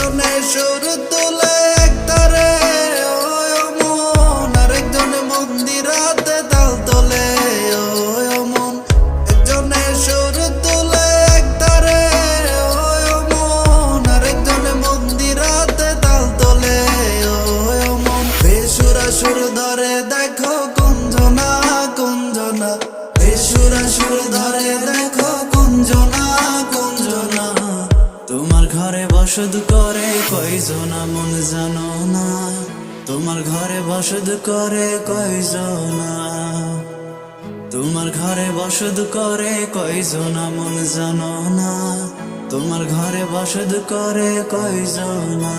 একজনে সুর তুলে একতারে ও মন, আরেকজনে মন্দিরাতে তাল তোলে ও মন। একজনে সুর তুলে একতারে ও মন, আরেকজনে মন্দিরাতে তাল তোলে ও মন। বেসুরা সুর ধরে দেখো কুঞ্জনা কুঞ্জনা, বেসুরা সুর ধরে দেখো কুঞ্জনা কুঞ্জনা। তোমার ঘরে বসত করে কয়জনা মন জানো না, তোমার ঘরে বসত করে কয়জনা, তোমার ঘরে বসত করে কয়জনা মন জানো না, তোমার ঘরে বসত করে কয়জনা।